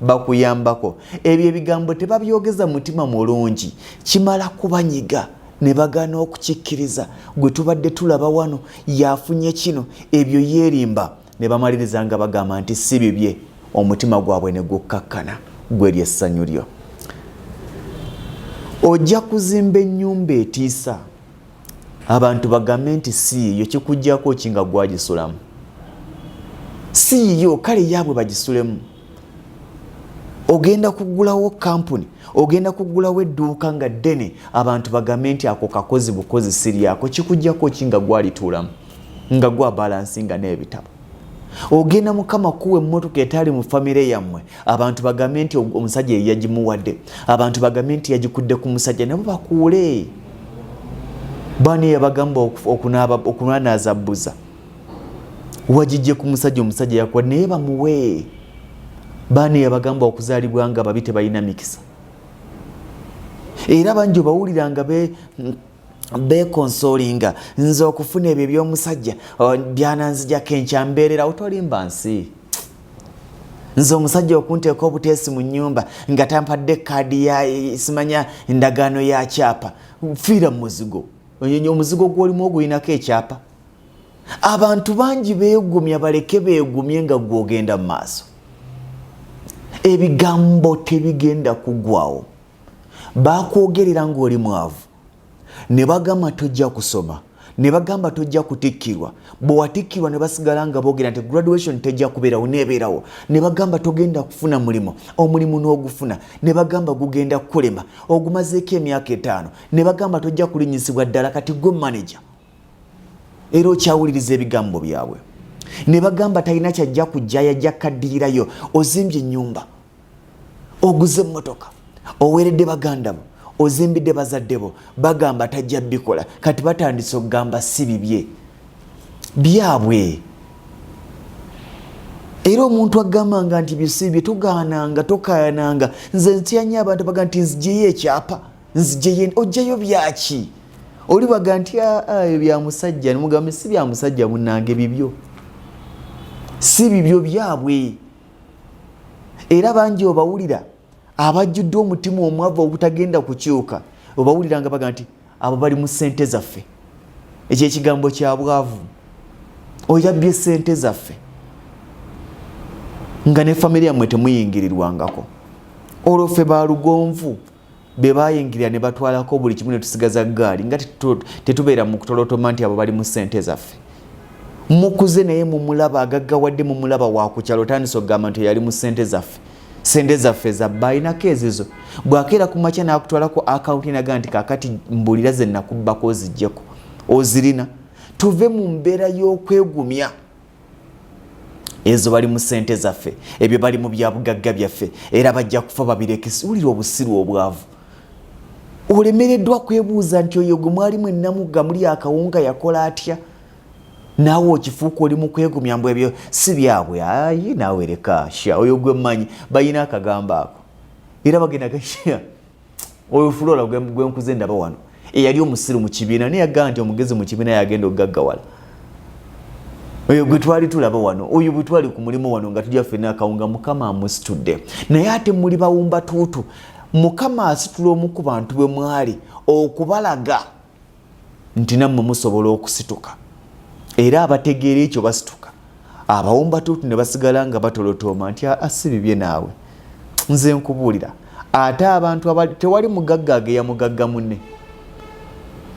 bakuyambako. Ebyo ebigambo tebabyogeza mutima mulungi, kimala kubanyiga ne bagaana okukikkiriza. Gwe tubadde tulaba wano yafunye kino, ebyo yeerimba ne bamaliriza nga bagamba nti si bibye, omutima gwabwe ne gukkakkana. Gwe ly'essanyu lyo. Ojja kuzimba ennyumba etiisa, abantu bagambe nti si yiyo, kikuggyako ki nga gwagisulamu? Si yiyo, kale yaabwe bagisulemu. Ogenda kugulawo kampuni, ogenda kugulawo edduuka nga ddene, abantu bagambe nti ako kakozi bukozi siryako, kikuggyako ki nga gwalituulamu, nga gwa balansinga n'ebitabo. Ogenda Mukama kuwa emmotoka etaali mu famire yammwe, abantu bagambe nti omusajja yagimuwadde, abantu bagambe nti yagikudde ku musajja, nabo bakuule. Baani yabagamba okunanaaza bbuza, wagijje ku musajja, omusajja yakuwa naye bamuwe. Baani yabagamba okuzaalibwa nga babi tebalina mikisa. Era bangi bawuliranga bekonsolinga, nze okufuna ebyo eby'omusajja byananzijako enkya mbeerera, otolimba nsi. Nze omusajja okunteeka obuteesi mu nnyumba nga tampadde kaadi ya simanya endagaano ya kyapa, fiira mu muzigo. Omuzigo gw'olimu oguyinako ekyapa. Abantu bangi beegumya, baleke beegumye nga gw'ogenda mu maaso. Ebigambo tebigenda kugwawo. Bakwogerera ng'oli mwavu, ne bagamba tojja kusoma, ne bagamba tojja kutikkirwa. Bwe watikkirwa ne basigala nga boogera nti graduation tejja kubeerawo, neebeerawo. Ne bagamba togenda kufuna mulimu, omulimu n'ogufuna. Ne bagamba gugenda kukulema, ogumazeeko emyaka 5. Ne bagamba tojja kulinnyisibwa ddala, kati gwe manager. Era okyawuliriza ebigambo byabwe. Ne bagamba talina kyajja kujja, yajja kaddirirayo. Ozimbye ennyumba, oguze emmotoka, oweeredde baganda bo, ozimbidde bazadde bo, bagamba tajja bikola. Kati batandise okugamba si bibye, byabwe. Era omuntu agambanga nti bisibye, tugaananga tokayananga. Nze ntyanya abantu baga nti nzijeyo ekyapa, nzijeyo. Ojjayo byaki? Oli baga nti bya musajja, nemugambe si bya musajja munnange, bibyo. Si bibyo, byabwe. Era bangi obawulira abajjudde omutima omwavu obutagenda kukyuka, obawulira nga baga nti abo bali mu ssente zaffe. Ekyo ekigambo kya bwavu. Oyabbye ssente zaffe nga ne famire yammwe temuyingirirwangako. Olwo ffe ba Lugonvu be bayingirira ne batwalako buli kimu ne tusigaza ggaali nga tetubeera mu kutolotoma nti abo bali mu ssente zaffe. Mukuze naye mumulaba, agaggawadde mumulaba wa ku kyalo, tandise okugamba nti yali mu ssente zaffe. Ssente zaffe za bayinako ezizo. Bwakeera ku makya n'akutwalako akawunti naga nti kaakati mbulira ze nakubbako oziggyeko, ozirina. Tuve mu mbeera y'okwegumya. Ezo bali mu ssente zaffe, ebyo bali mu bya bugagga byaffe, era bajja kufa babireke. Wulira obusiru obwavu. Olemereddwa kwebuuza nti oyo gwe mwalimu ennamugga muli akawunga yakola atya? Naawe okifuuka oli mu kwegumya mbu ebyo si byabwe. Ayi naawe leka sha, oyo gwe mmanyi bayina akagamba ako. Era bagenda gasha oyo Fulola gwe nkuze ndaba wano, eyali omusiru mu kibiina naye yagamba nti omugezi mu kibiina yagenda okugaggawala. Oyo gwe twali tulaba wano, oyo bwe twali ku mulimu wano nga tujja ffenna akawunga, Mukama amusitudde. Naye ate muli bawumba tuutu, Mukama asitula omu ku bantu bwe mwali okubalaga nti nammwe musobola okusituka. Era abategeera ekyo basituka. Abawumba tuutu ne basigala nga batolotooma nti si bibye naawe. Nze nkubuulira, ate abantu abali tewali mugagga ageya mugagga munne.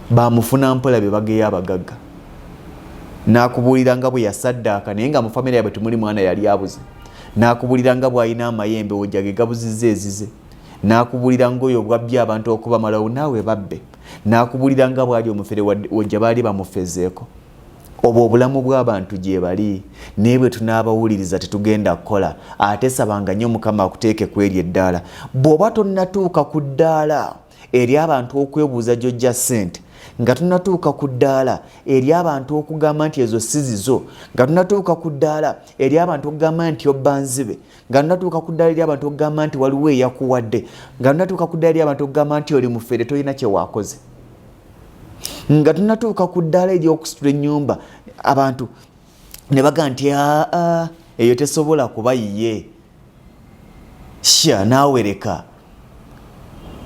Bamufuna mpola be bageya abagagga. Nakubuulira nga bwe yasaddaaka naye nga mu famire yabwe temuli mwana yali abuze. Nakubuulira nga bw'alina amayembe ojjage gabuzizza ezize. Nakubuulira ng'oyo bwabbye abantu okubamalawo naawe babbe. Nakubuulira nga bw'ali omufere wajja baali bamufezeeko. obwo obulamu bw'abantu gye bali naye bwe tunaabawuliriza tetugenda kukola ate sabanga nnyo Mukama akuteeke ku eryo eddaala. Bw'oba tonnatuuka ku ddaala eri abantu okwebuuza gy'ojja ssente, nga tunnatuuka ku ddaala eri abantu okugamba nti ezo si zizo, nga tunnatuuka ku ddaala eri abantu okugamba nti obba nzibe, nga tunnatuuka ku ddaala eri abantu okugamba nti waliwo eyakuwadde, nga tunnatuuka ku ddaala eri abantu okugamba nti oli mufere tolina kye waakoze, nga tunnatuuka ku ddaala ery'okusitula ennyumba abantu ne baga nti eyo tesobola kuba yiye sha naawe leka.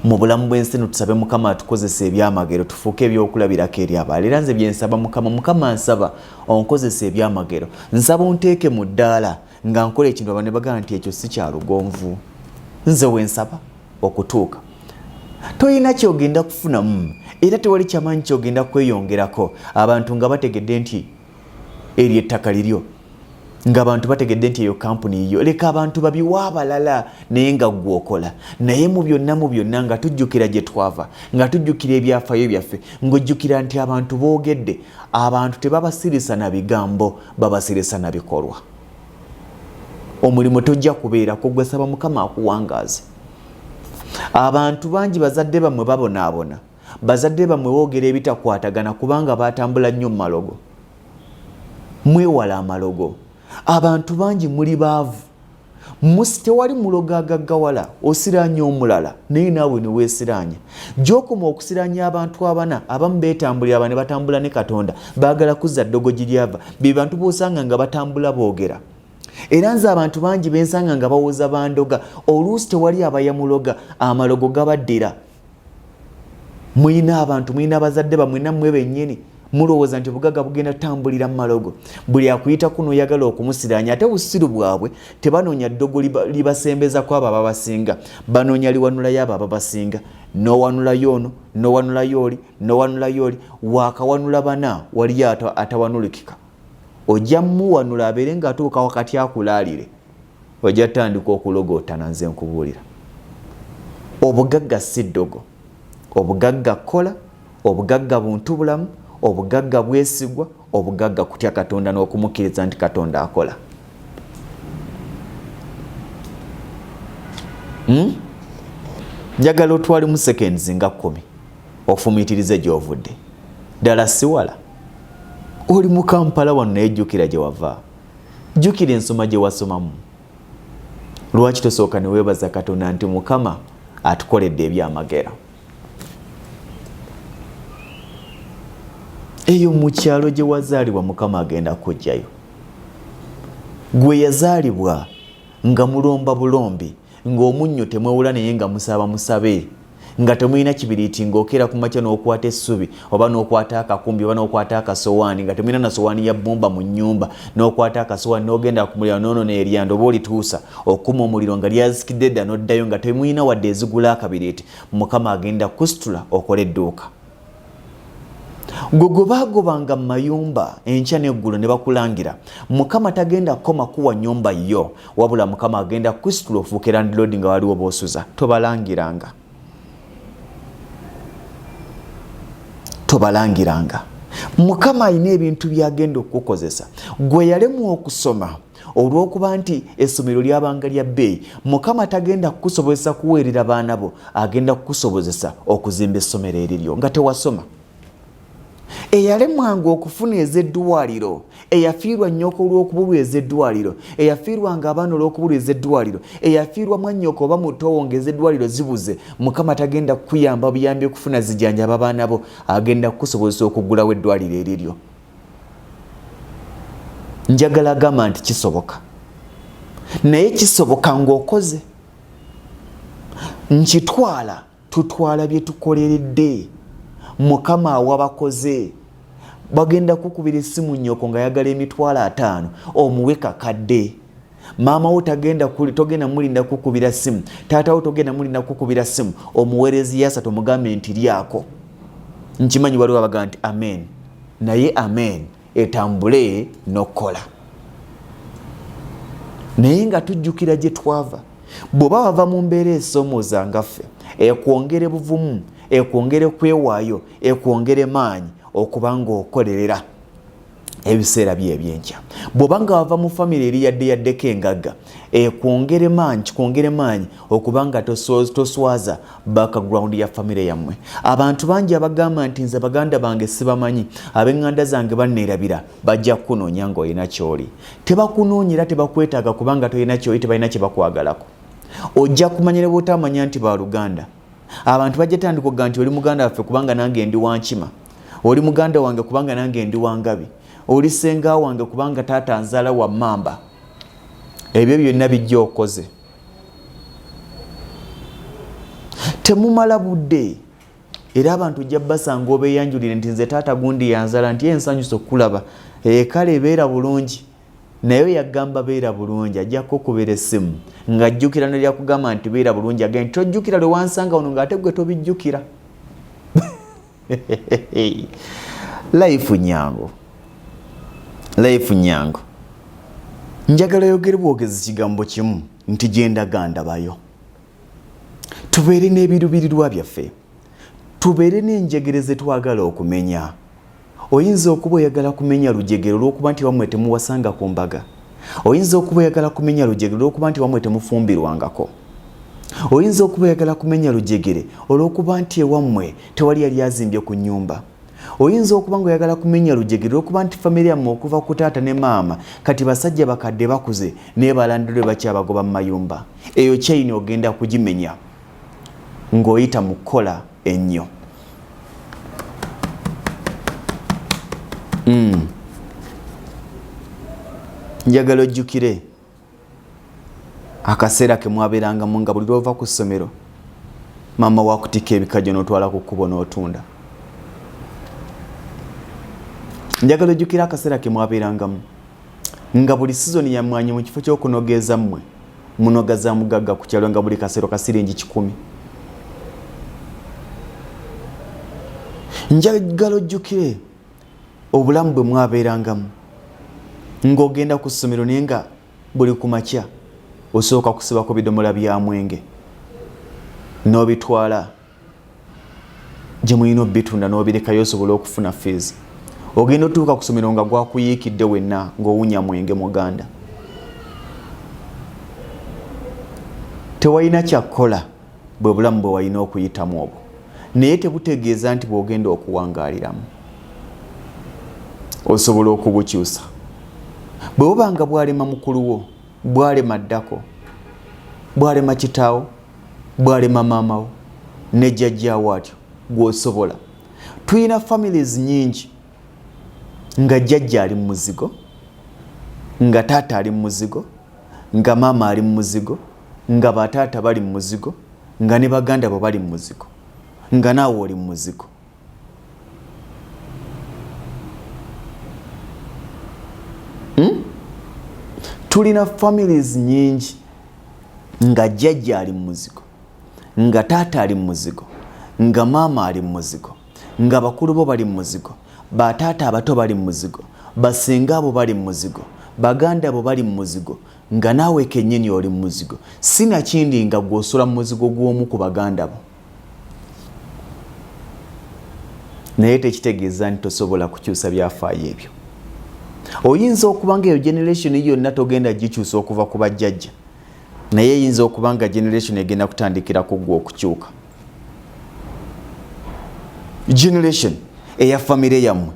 Mu bulamu bw'ensi tusabe Mukama atukozesa ebyamagero tufuuke ebyokulabirako eri abalala. Era nze byensaba Mukama nsaba onkozesa ebyamagero, nsaba onteeke mu ddaala nga nkola ekintu abantu ne bagamba nti ekyo si kya Lugonvu. Nze wensaba okutuuka toyina kyogenda kufunamu era tewali kyamanyi kyogenda kweyongerako abantu nga bategedde nti eri ettaka liryo, ng'abantu bategedde nti eyo kampuni yiyo. Leka abantu babiwa abalala naye nga ggwe okola. Naye mu byonna nga tujjukira gye twava, nga tujjukira ebyafaayo byaffe, ng'ojjukira nti abantu boogedde. Abantu tebabasirisa na bigambo, babasirisa na bikolwa. Omulimu tojja kubeerako, gwe saba Mukama akuwangaaze. Abantu bangi bazadde bamwe babonaabona, bazadde bamwe boogera ebitakwatagana kubanga baatambula nnyo mu malogo. Mwewala amalogo. Abantu bangi muli baavu. Tewali muloga agaggawala osiraanya omulala naye naawe ne weesiraanya. Gy'okoma okusiraanya abantu abana abamu beetambulira abane batambula ne Katonda baagala kuzza ddogo giryava. Be bantu b'osanga nga batambula boogera. Era nze abantu bangi bensanga nga bawoza bandoga oluusi tewali abayamuloga amalogo gabaddira. Muyina abantu, muyina abazadde bamwe nammwe bennyini mulowooza nti obugagga bugenda tambulira mu malogo. Buli akuyita kuno oyagala okumusiraanya ate busiru bwabwe tebanoonya ddogo libasembezako abo ababasinga, banoonya liwanulayo abo ababasinga. N'owanulayo ono, n'owanulayo oli, n'owanulayo oli, waakawanula bana wali atawanulikika. Ojja muwanula abeere ng'atuuka wakati akulaalire, ojja tandika okulogootana. Nze nkubuulira obugagga si ddogo, obugagga kola, obugagga buntu bulamu, obugagga bwesigwa, obugagga kutya Katonda n'okumukkiriza nti Katonda akola. Njagala otwale mu seconds nga 10 ofumiitirize gy'ovudde. Ddala siwala oli mu Kampala wano naye Jukira Gyewava. Jjukira ensoma gye wasomamu. Lwaki tosooka ne weebaza Katonda nti Mukama atukoledde ebyamagero. Eyo mu kyalo gye wazaalibwa Mukama agenda kujjayo. Gwe yazaalibwa nga mulomba bulombi, ng'omunnyo temwewula naye nga musaba musabe, nga temulina kibiriiti ng'okera ku makya n'okwata essubi oba n'okwata akakumbi oba n'okwata akasowaani, nga temulina na sowaani ya bbumba mu nnyumba, n'okwata akasowaani n'ogenda ku muliro n'ono n'eryanda oba olituusa okuma omuliro nga lyazikidde dda n'oddayo nga temulina wadde ezigula akabiriiti. Mukama agenda kusitula okola edduuka. Gwe baagobanga mu mayumba enkya n'eggulo ne bakulangira, Mukama tagenda kukoma kuwa nnyumba yo, wabula Mukama agenda kusitula ofuuke landlord nga waliwo b'osuza. Tobalangiranga. Mukama alina ebintu by'agenda okukozesa. Gwe yalemwa okusoma olw'okuba nti essomero lyabanga lya bbeeyi, Mukama tagenda kukusobozesa kuweerera baana bo, agenda kukusobozesa okuzimba essomero eriryo nga tewasoma. Eyalemwanga okufuna ez'eddwaliro, eyafiirwa nnyoko olw'okubulwa ez'eddwaliro, eyafiirwanga abaana olw'okubulwa ez'eddwaliro, eyafiirwa mwannyoko oba mutowo ng'ez'eddwaliro zibuze, Mukama tagenda kukuyamba buyambi okufuna zijjanjaba abaana bo, agenda kukusobozesa okuggulawo eddwaliro eriryo. Njagala gamba nti kisoboka, naye kisoboka ng'okoze. Nkitwala, tutwala bye tukoleredde. Mukama awabakoze. Bagenda kukubira essimu nnyoko nga yagala $50,000 omuwe kakadde. Maama wo togenda mulinda kukubira ssimu, taata wo togenda mulinda kukubira ssimu, omuweerezi yasa tomugambe nti lyako. Nkimanyi waliwo abaga nti amen, naye amen etambule n'okola. Naye nga tujjukira gye twava. Bw'oba wava mu mbeera esomooza nga ffe, ekwongere buvumu, ekwongere kwewaayo, ekwongere maanyi okuba ng'okolerera ebiseera bye ebyenkya. Bw'obanga wava mu famire eri yaddeko engagga kwongere maanyi okubanga toswaza background ya famire yammwe. Abantu bangi abagamba nti nze baganda bange sibamanyi, ab'eŋŋanda zange banneerabira, bajja kukunoonya ng'olina ky'oli. Tebakunoonyera, tebakwetaaga kubanga tolina ky'oli, tebalina kye bakwagalako. Ojja kumanya ne bw'otamanya nti baluganda. Abantu bajja tandika okugamba nti oli muganda waffe kubanga nange ndi Wankima, oli muganda wange kubanga nange ndi Wangabi, oli senga wange kubanga taata nzaala wa Mamba. Ebyo byonna bijja okoze. Temumala budde era abantu ojja basanga obeeyanjulire nti nze taata gundi yanzaala nti ensanyusa okulaba. Kale beera bulungi. Naye yagamba beera bulungi ajja kukubira essimu ng'ajjukira n'erya kugamba nti beera bulungi agenda nti tojjukira lwe wansanga wano ng'ate gwe tobijjukira. Life nyangu. Njagala yogere bwogezi kigambo kimu nti genda gandabayo. Tubeere n'ebirubirirwa byaffe. Tubeere n'enjegere ze twagala okumenya. Oyinza okuba oyagala kumenya lujegero olw'okuba nti wamwe temuwasanga ku mbaga. Oyinza okuba oyagala kumenya lujegero olw'okuba nti wamwe temufumbirwangako. Oyinza okuba oyagala kumenya lujegere olw'okuba nti ewammwe tewali yali azimbye ku nnyumba. Oyinza okuba ng'oyagala kumenya lujegero olw'okuba nti famire yammwe okuva ku taata ne maama kati basajja bakadde bakuze naye balandirirwe bakyabagoba mu mayumba. Eyo kyayini ogenda kugimenya ng'oyita mu kkola ennyo. Njagala ojjukire akaseera ke mwabeerangamu nga buli lwova ku ssomero maama waakutika ebikajjo n'otwala ku kkubo n'otunda. Njagala ojjukire akaseera ke mwabeerangamu nga buli sizoni ya mwanyi mu kifo ky'okunogeeza mmwe munoga za mugagga ku kyalo nga buli kaseero ka siringi 10. Njagala ojjukire obulamu bwe mwabeerangamu ng'ogenda ku ssomero naye nga buli ku makya osooka kusibako bidomola bya mwenge n'obitwala gye mulina obitunda n'obirekayo osobole okufuna fees. Ogenda otuuka ku ssomero nga gwakuyiikidde wenna ng'owunya mwenge muganda. Tewalina kyakkola bwe bulamu bwe walina okuyitamu obwo, naye tebutegeeza nti bw'ogenda okuwangaaliramu osobola okubukyusa. Bwe bubanga bwalema mukulu wo, bwalema ddako, bwalema kitaawo, bwalema maama wo ne jjajjaawo atyo gw'osobola. Tuyina families nyingi nga jjajja ali mu muzigo, nga taata ali mu muzigo, nga maama ali mu muzigo, nga bataata bali mu muzigo, nga ne baganda bo bali mu muzigo, nga naawe oli mu muzigo. Tulina families nyingi nga jjajja ali mu muzigo, nga taata ali mu muzigo, nga maama ali mu muzigo, nga bakulu bo bali mu muzigo, bataata abato bali mu muzigo, basinga abo bali mu muzigo, baganda bo bali mu muzigo, nga naawe kennyini oli mu muzigo. Sinakindi nga gw'osula mu muzigo gw'omu ku baganda bo. Naye tekitegeeza nti tosobola kukyusa byafaayo ebyo. Oyinza okuba nga eyo generation yonna togenda gikyusa okuva ku bajjajja, naye eyinza okuba nga generation egenda kutandikira ku gwe okukyuka. Generation eya famire yammwe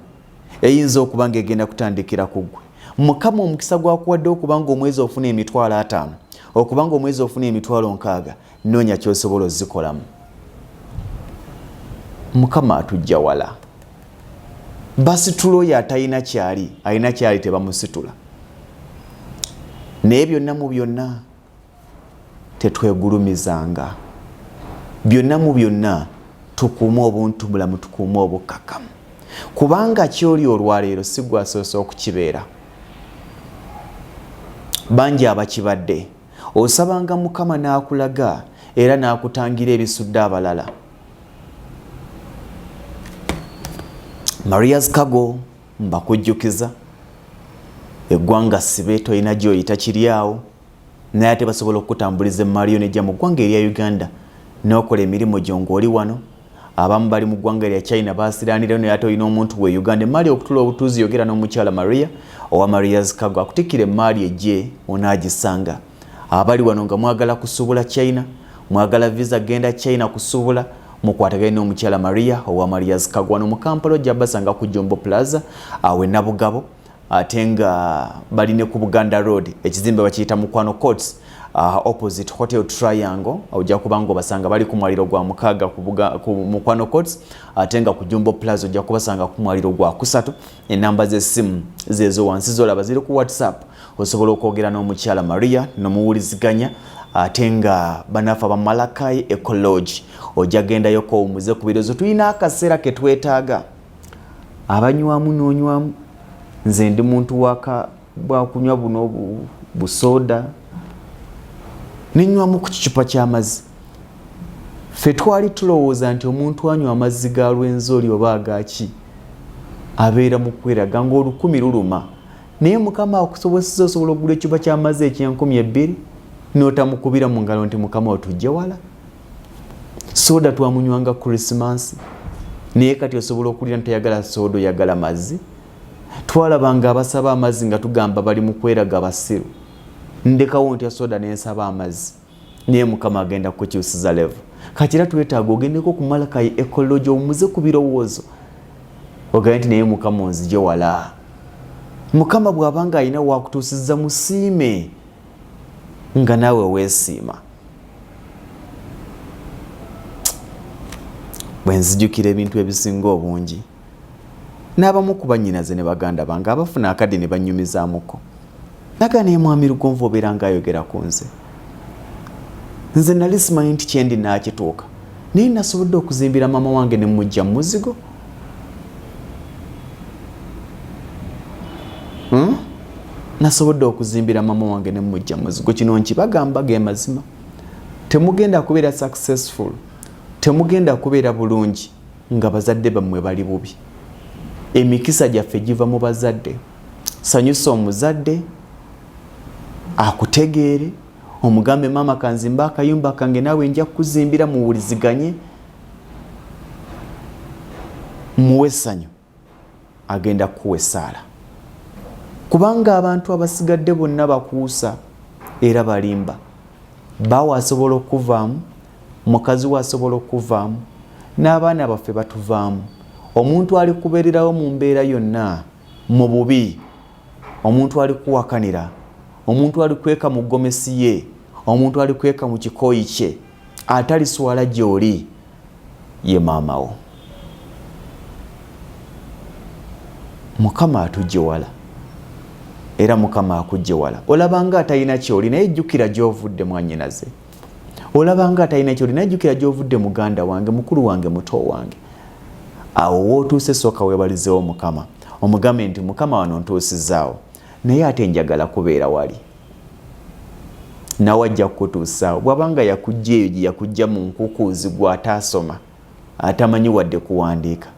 eyinza okuba nga egenda kutandikira ku gwe. Mukama omukisa gwakuwadde okuba nga omwezi ofuna emitwalo 5, okuba nga omwezi ofuna emitwalo 6, noonya ky'osobola ozikolamu. Mukama atujja wala. Basitulo oyo atalina kyali, alina kyali tebamusitula. Naye byonna mu byonna tetwegulumizanga. Byonna mu byonna tukuume obuntu bulamu, tukuume obukkakkamu. Kubanga kyoli olwaleero si gwe asoose okukibeera. Bangi abakibadde osabanga Mukama n'akulaga era n'akutangira ebisudde abalala. Maria's Kago mbakujjukiza eggwanga sibe toyina gy'oyita kiri awo, naye ate basobola okutambuliza emmaliyo nejja mu ggwanga erya Uganda n'okola emirimu gyo ng'oli wano. abamu bali mu ggwanga lya China baasiranira ne ate olina omuntu we Uganda mali okutula obutuuzi yogera n'omukyala Maria owa Maria's Cargo akutikire mali ejje onaagisanga abali wano nga mwagala kusubula China mwagala visa genda China kusubula mukwatagane n'omukyala Maria owa Maria's Cargo wano mu Kampala ojja basanga ku Jombo Plaza awe Nabugabo ate nga bali ne ku Buganda Road ekizimbe bakiyita Mukwano Courts opposite Hotel Triangle ojja kubanga basanga bali ku mwaliro gwa mukaaga ku Mukwano Courts ate nga ku Jombo Plaza ojja kubasanga ku mwaliro gwa kusatu enamba z'essimu zezo wansi zolaba ziri ku WhatsApp osobola okwogera n'omukyala Maria n'omuwuliziganya ate nga banafa ba Malakai Ecology ojja gendayo ko umuze ku birozo tulina akaseera ke twetaaga abanywamu n'onywamu nze ndi muntu waka bwa kunywa buno busoda ninywamu ku kicupa ky'amazzi ffe twali tulowooza nti omuntu anywa amazzi ga lwenzoli oba agaki abeera mu kweraga ng'olukumi luluma naye Mukama akusobozesa osobola okugula ekicupa ky'amazzi eky'2,000 n'otamukubira mu ngalo nti Mukama otujje wala soda twamunywanga Christmas naye kati osobola okulira nti toyagala soda oyagala mazzi twalabanga abasaba amazzi nga tugamba bali mu kweraga basiru ndekawo nti soda n'ensaba amazzi naye Mukama agenda kukyusiza level kakira twetaaga ogendeko ku Malakai Ecology omuze ku birowoozo ogaye nti naye Mukama onzije wala Mukama bw'abanga alina wakutuusiza musiime nga naawe weesiima bwe nzijukira ebintu ebisinga obungi n'abamu ku bannyinaze ne baganda bange abafuna akadde ne banyumizaamuko naga naye mwami Lugonvu obeera ng'ayogera ku nze nali simanyi nti kyendi naakituuka naye nasobodde okuzimbira maama wange ne mujja mu muzigo nasobodde okuzimbira maama wange ne mujja mu muzigo kino nkibagamba ge mazima temugenda kubeera successful temugenda kubeera bulungi nga bazadde bammwe bali bubi emikisa gyaffe giva mu bazadde sanyusa omuzadde akutegeere omugambe maama kanzimba akayumba kange naawe nja kuzimbira muwuliziganye muwe essanyu agenda kuwa essaala kubanga abantu abasigadde bonna bakuusa era balimba bawe asobola okuvaamu mukazi we asobola okuvaamu n'abaana baffe batuvaamu omuntu ali kubeererawo mu mbeera yonna mu bubi omuntu ali kuwakanira omuntu ali kweka mu gomesi ye omuntu ali kweka mu kikooyi kye ataliswala gy'oli ye maama wo Mukama atujje wala era Mukama akujje wala olabanga atalina kyoli naye jjukira gy'ovudde mwannyinaze olabanga atalina kyoli naye jjukira gy'ovudde muganda wange mukulu wange muto wange awo wootuuse sooka weebalizeewo Mukama omugambe nti Mukama wano ntuusizaawo naye ate njagala kubeera wali nawe ajja kukutuusaawo bw'abanga yakujja eyo gye yakujja mu nkukuuzi gw'ataasoma atamanyi wadde kuwandiika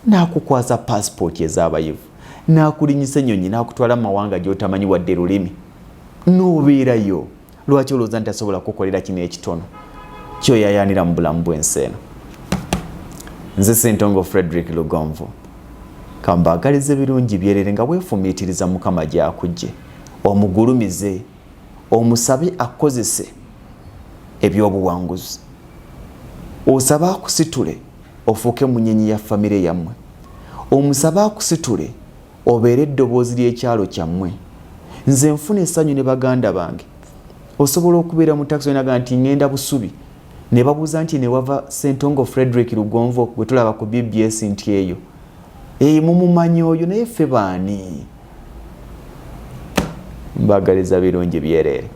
n'akukwasa passport ez'abayivu n'akulinyisa ennyonyi n'akutwala mu mawanga gy'otamanyi wadde lulimi n'obeerayo lwaki olowooza nti asobola kukolera kino ekitono kyoyayaanira mu bulamu bw'ensi eno nze Ssentongo Frederick Lugonvu kambaagaliza ebirungi byerere nga weefumiitiriza Mukama gy'akujje omugulumize omusabe akozese ebyobuwanguzi osabe akusitule ofuuke munyenyi ya famire yammwe omusabe akusitule obeere eddoboozi ly'ekyalo kyammwe nze nfuna essanyu ne baganda bange osobola okubeera mu takisi onaga nti ngenda Busubi ne babuuza nti ne wava Ssentongo Frederick Lugonvu gwe tulaba ku BBS nti eyo mumumanyi oyo naye ffe baani mbagaliza birungi byerere